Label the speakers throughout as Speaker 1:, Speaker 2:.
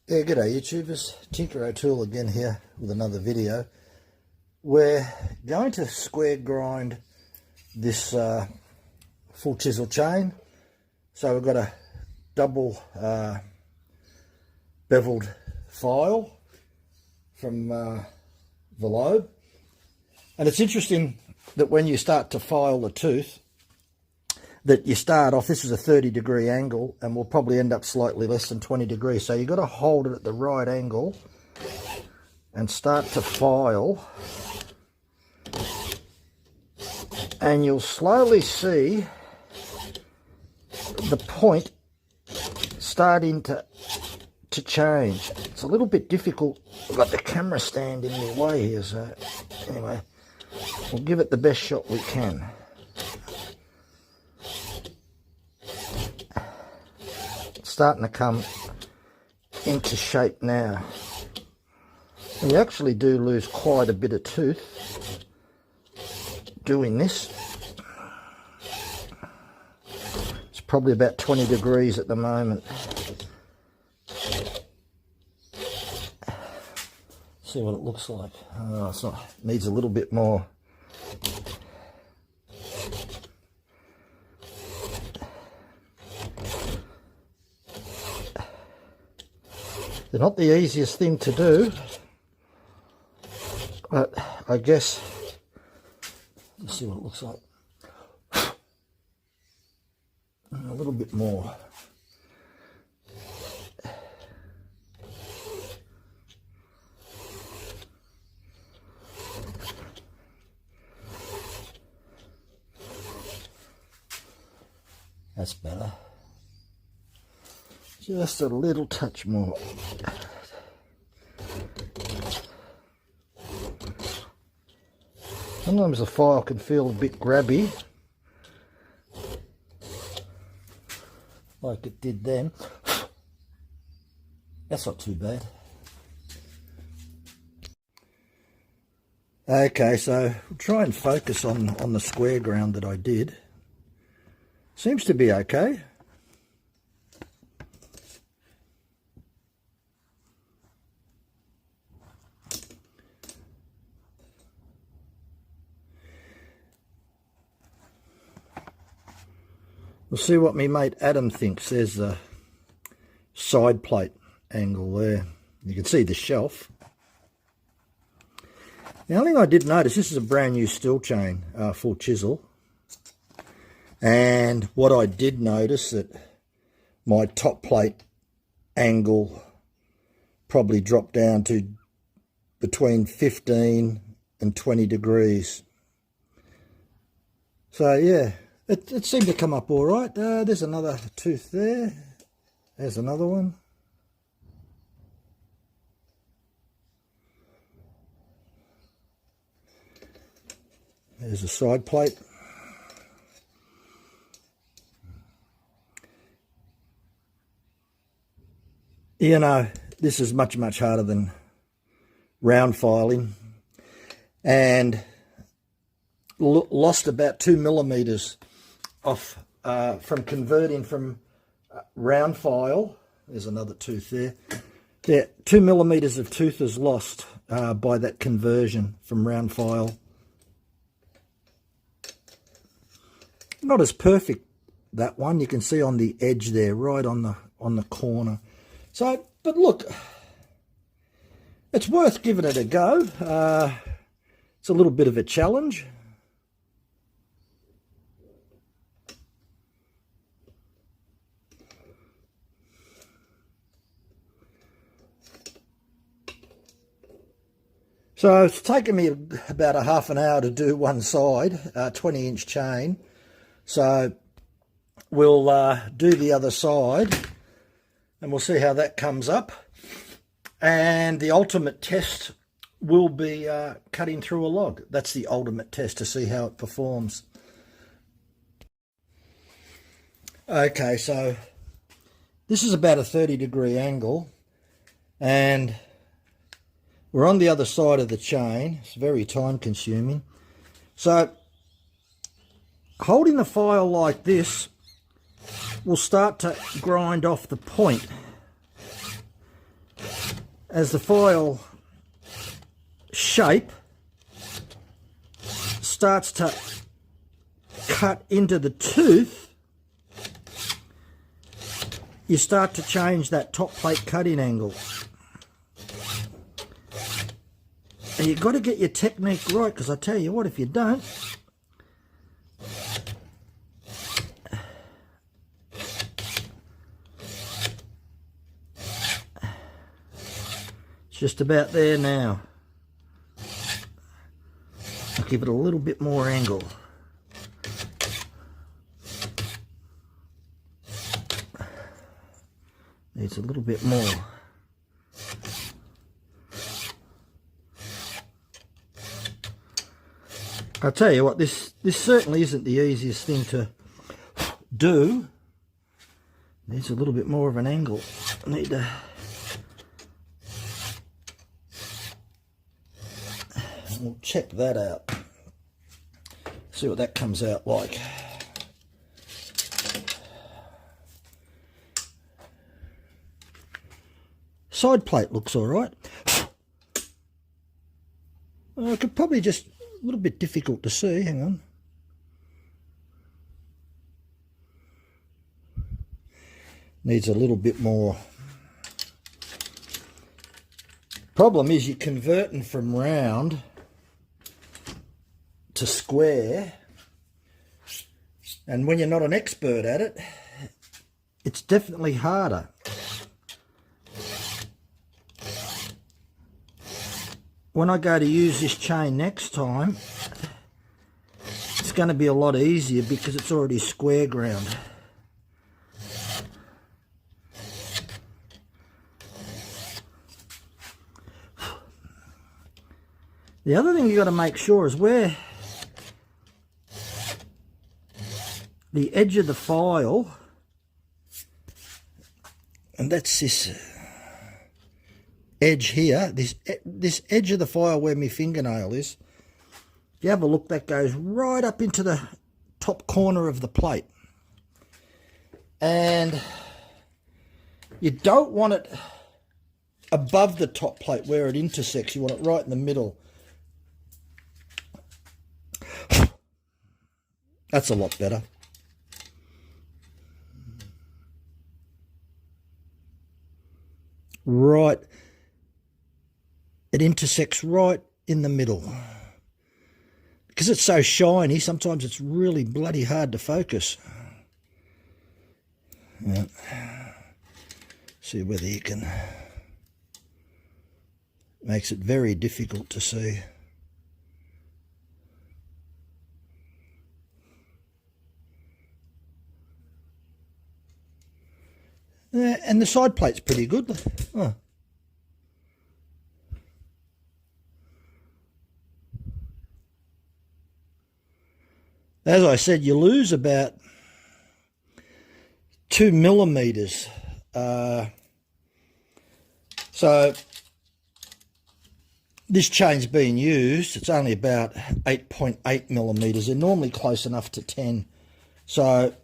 Speaker 1: Yeah, g'day YouTubers, Tinker O'Toole again here with another video. We're going to square grind this full chisel chain. So we've got a double beveled file from the lobe. And it's interesting that when you start to file the tooth, that you start off, this is a 30-degree angle, and we'll probably end up slightly less than 20 degrees. So you've got to hold it at the right angle and start to file. And you'll slowly see the point starting to change. It's a little bit difficult. I've got the camera stand in the way here, so anyway, we'll give it the best shot we can. Starting to come into shape now. And you actually do lose quite a bit of tooth doing this. It's probably about 20 degrees at the moment. See what it looks like. Oh, it's not, needs a little bit more. They're not the easiest thing to do, but I guess, let's see what it looks like. A little bit more. That's better. Just a little touch more. Sometimes the file can feel a bit grabby, like it did then. That's not too bad. Okay, so we'll try and focus on the square ground that I did. Seems to be okay. We'll see what my mate Adam thinks. There's the side plate angle there. You can see the shelf. The only thing I did notice, this is a brand new steel chain, full chisel. And what I did notice that my top plate angle probably dropped down to between 15 and 20 degrees. So yeah. It seemed to come up all right. There's another tooth there. There's another one. There's a side plate. You know, this is much, much harder than round filing. And lost about 2 millimeters off from converting from round file. There's another tooth there. Yeah, 2 millimeters of tooth is lost by that conversion from round file. Not as perfect, that one. You can see on the edge there, right on the corner. So, but look, it's worth giving it a go. It's a little bit of a challenge. So it's taken me about a half an hour to do one side, 20-inch chain. So we'll do the other side and we'll see how that comes up. And the ultimate test will be cutting through a log. That's the ultimate test to see how it performs. Okay, so this is about a 30-degree angle and we're on the other side of the chain. It's very time consuming. So holding the file like this will start to grind off the point. as the file shape starts to cut into the tooth, you start to change that top plate cutting angle. And you've got to get your technique right, because I tell you what, if you don't, it's just about there now. I'll give it a little bit more angle. Needs a little bit more. I'll tell you what, this certainly isn't the easiest thing to do. Needs a little bit more of an angle. I need to... We'll check that out. See what that comes out like. Side plate looks all right. I could probably just... a little bit difficult to see, hang on. Needs a little bit more. Problem is you're converting from round to square, and when you're not an expert at it, it's definitely harder. When I go to use this chain next time, it's going to be a lot easier because it's already square ground. The other thing you got to make sure is where the edge of the file, and that's this edge here, this edge of the file where my fingernail is. If you have a look, that goes right up into the top corner of the plate. And you don't want it above the top plate where it intersects. You want it right in the middle. That's a lot better. Right. It intersects right in the middle. Because it's so shiny, sometimes it's really bloody hard to focus. Yeah. See whether you can... Makes it very difficult to see. And the side plate's pretty good. Oh. As I said, you lose about 2 millimeters. So this chain's being used. It's only about 8.8 millimeters. They're normally close enough to 10. So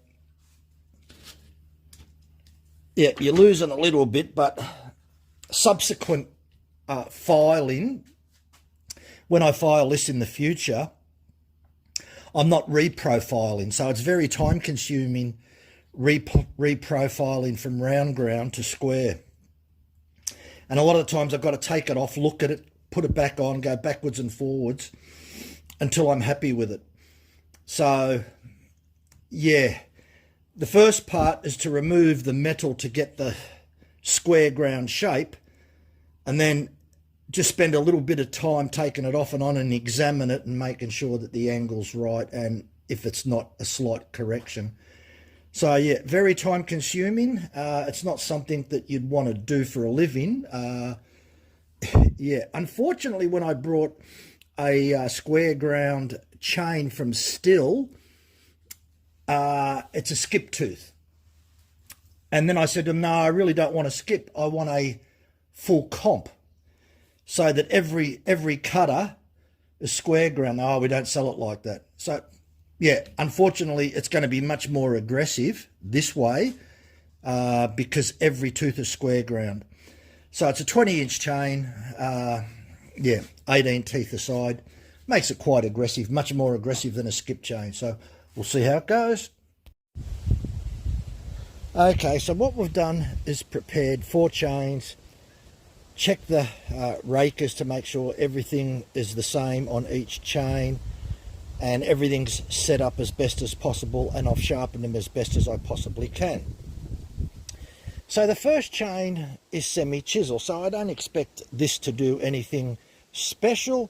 Speaker 1: yeah, you're losing a little bit, but subsequent filing, when I file this in the future, I'm not reprofiling, so it's very time consuming reprofiling from round ground to square. And a lot of the times I've got to take it off, look at it, put it back on, go backwards and forwards until I'm happy with it. So yeah, the first part is to remove the metal to get the square ground shape, and then just spend a little bit of time taking it off and on and examine it and making sure that the angle's right, and if it's not, a slight correction. So yeah, very time consuming. It's not something that you'd want to do for a living. Yeah, unfortunately, when I brought a square ground chain from Still, it's a skip tooth. And then I said to him, no, I really don't want a skip. I want a full comp, so that every cutter is square ground. Oh, we don't sell it like that. So yeah, unfortunately, it's going to be much more aggressive this way because every tooth is square ground. So it's a 20-inch chain, yeah, 18 teeth aside. Makes it quite aggressive, much more aggressive than a skip chain. So we'll see how it goes. Okay, so what we've done is prepared 4 chains, check the rakers to make sure everything is the same on each chain and everything's set up as best as possible, and I've sharpened them as best as I possibly can. So the first chain is semi-chisel, so I don't expect this to do anything special,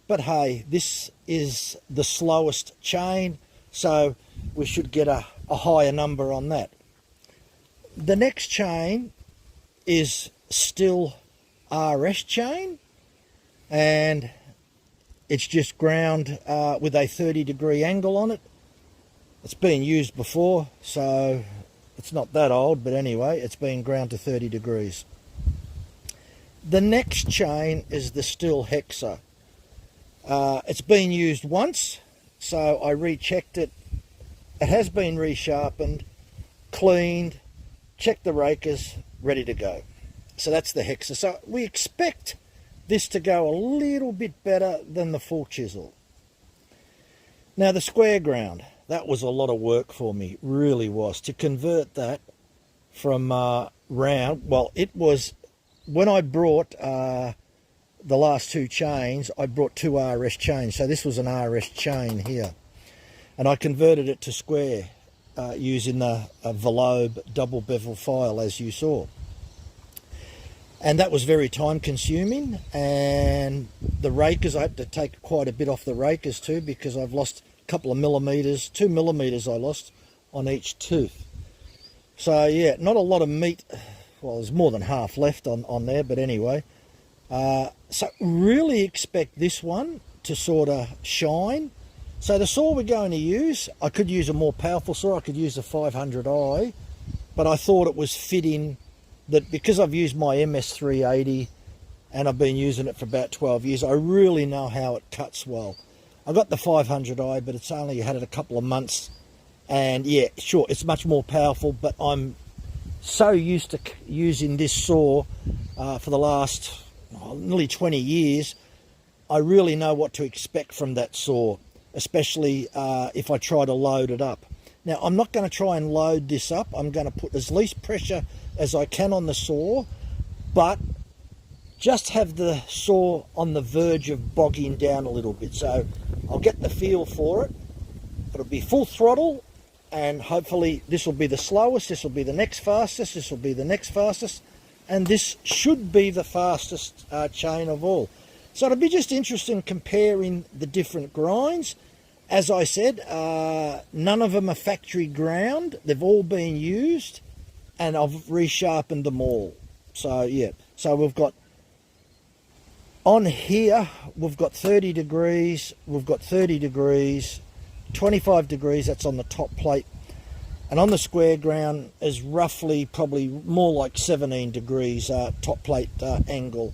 Speaker 1: but hey, this is the slowest chain, so we should get a higher number on that. The next chain is still RS chain, and it's just ground with a 30-degree angle on it. It's been used before, so it's not that old, but anyway, it's been ground to 30 degrees. The next chain is the still Hexa. It's been used once, so I rechecked it. It has been resharpened, cleaned, checked the rakers, ready to go. So that's the Hexa. So we expect this to go a little bit better than the full chisel. Now the square ground, that was a lot of work for me, really was, to convert that from round. Well, it was, when I brought the last 2 chains, I brought 2 RS chains, so this was an RS chain here, and I converted it to square using the Velobe double bevel file, as you saw. And that was very time consuming, and the rakers, I had to take quite a bit off the rakers too, because I've lost a couple of millimeters, 2 millimeters I lost on each tooth. So yeah, not a lot of meat. Well, there's more than half left on there, but anyway. So really expect this one to sort of shine. So the saw we're going to use, I could use a more powerful saw, I could use a 500i, but I thought it was fitting that because I've used my MS380 and I've been using it for about 12 years, I really know how it cuts well. I got the 500i, but it's only had it a couple of months, and yeah, sure, it's much more powerful, but I'm so used to using this saw for the last nearly 20 years, I really know what to expect from that saw, especially if I try to load it up. Now, I'm not going to try and load this up. I'm going to put as least pressure as I can on the saw, but just have the saw on the verge of bogging down a little bit. So I'll get the feel for it. It'll be full throttle, and hopefully this will be the slowest, this will be the next fastest, this will be the next fastest, and this should be the fastest chain of all. So it'll be just interesting comparing the different grinds. As I said, none of them are factory ground. They've all been used, and I've resharpened them all. So yeah, so we've got on here, we've got 30 degrees, we've got 30 degrees, 25 degrees, that's on the top plate, and on the square ground is roughly probably more like 17 degrees top plate angle.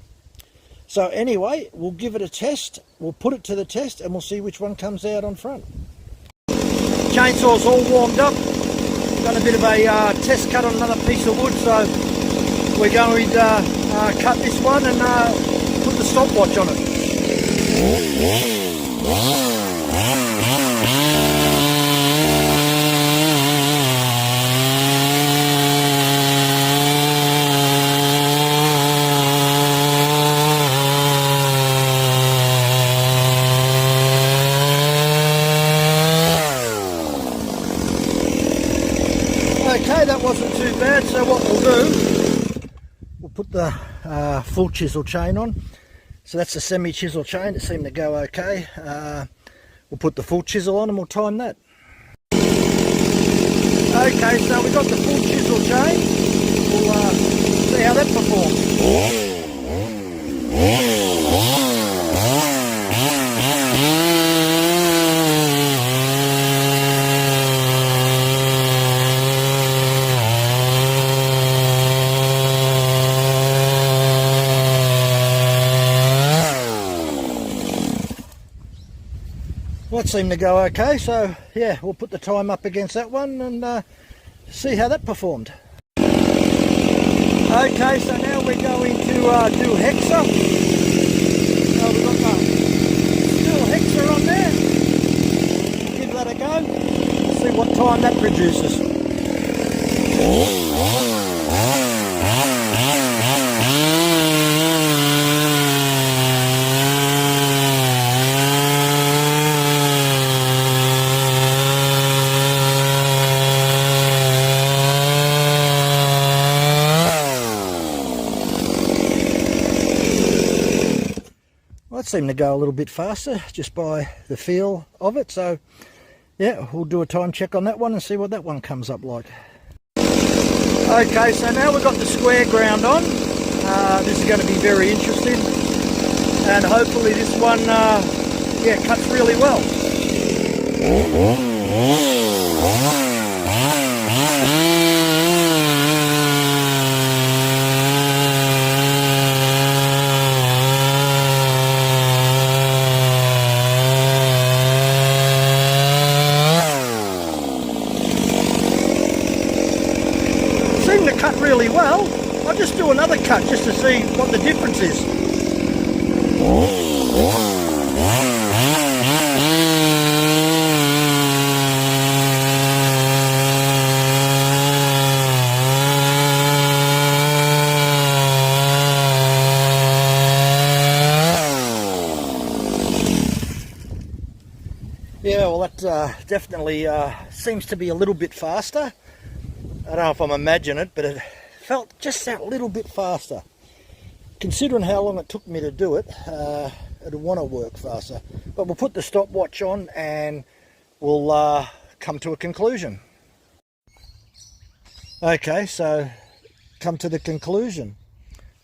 Speaker 1: So anyway, we'll give it a test, we'll put it to the test, and we'll see which one comes out on front. Chainsaw's all warmed up, done a bit of a test cut on another piece of wood, so we're going to cut this one and put the stopwatch on it. Okay, that wasn't too bad, so what we'll do, we'll put the full chisel chain on. So that's the semi-chisel chain, it seemed to go okay. We'll put the full chisel on and we'll time that. Okay, so we've got the full chisel chain. We'll see how that performs. Well, it seemed to go okay, so yeah, we'll put the time up against that one and see how that performed. Okay, so now we're going to do Hexa. So we've got the still Hexa on there. Give that a go. See what time that produces. Well, that seemed to go a little bit faster just by the feel of it. So yeah, we'll do a time check on that one and see what that one comes up like. Okay, so now we've got the square ground on. This is going to be very interesting, and hopefully this one yeah, cuts really well. Seem to cut really well. I'll just do another cut just to see what the difference is. Yeah, well that definitely seems to be a little bit faster. I don't know if I'm imagining it, but it felt just that little bit faster. Considering how long it took me to do it, it'd want to work faster. But we'll put the stopwatch on and we'll come to a conclusion. Okay, so come to the conclusion.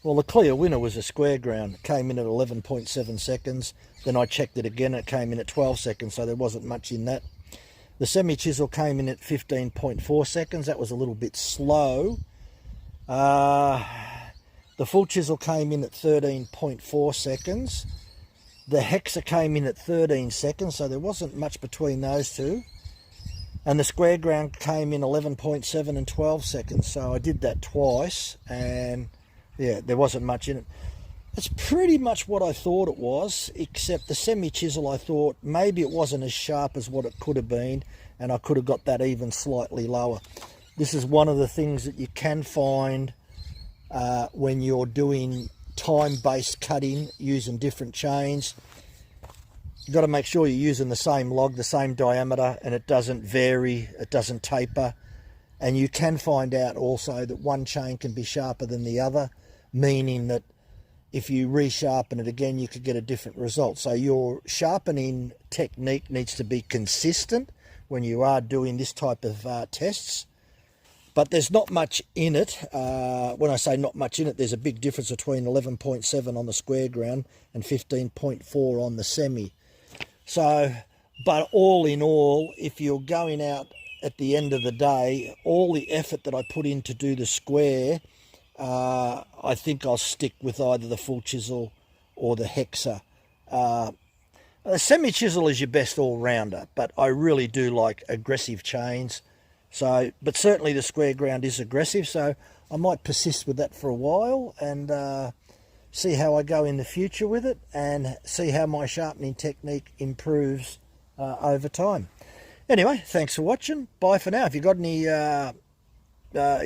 Speaker 1: Well, the clear winner was a square ground. It came in at 11.7 seconds. Then I checked it again, it came in at 12 seconds, so there wasn't much in that. The semi-chisel came in at 15.4 seconds. That was a little bit slow. The full chisel came in at 13.4 seconds. The Hexa came in at 13 seconds, so there wasn't much between those two. And the square ground came in 11.7 and 12 seconds. So I did that twice, and yeah, there wasn't much in it. It's pretty much what I thought it was, except the semi-chisel, I thought maybe it wasn't as sharp as what it could have been, and I could have got that even slightly lower. This is one of the things that you can find when you're doing time-based cutting using different chains. You've got to make sure you're using the same log, the same diameter, and it doesn't vary, it doesn't taper. And you can find out also that one chain can be sharper than the other, meaning that if you resharpen it again, you could get a different result. So your sharpening technique needs to be consistent when you are doing this type of tests. But there's not much in it. When I say not much in it, there's a big difference between 11.7 on the square ground and 15.4 on the semi. So, but all in all, if you're going out at the end of the day, all the effort that I put in to do the square, I think I'll stick with either the full chisel or the Hexa. The semi-chisel is your best all-rounder, but I really do like aggressive chains. So, but certainly the square ground is aggressive, so I might persist with that for a while and see how I go in the future with it and see how my sharpening technique improves over time. Anyway, thanks for watching. Bye for now. If you've got any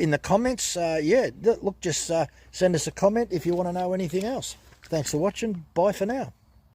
Speaker 1: in the comments, yeah, look, just send us a comment if you want to know anything else. Thanks for watching. Bye for now.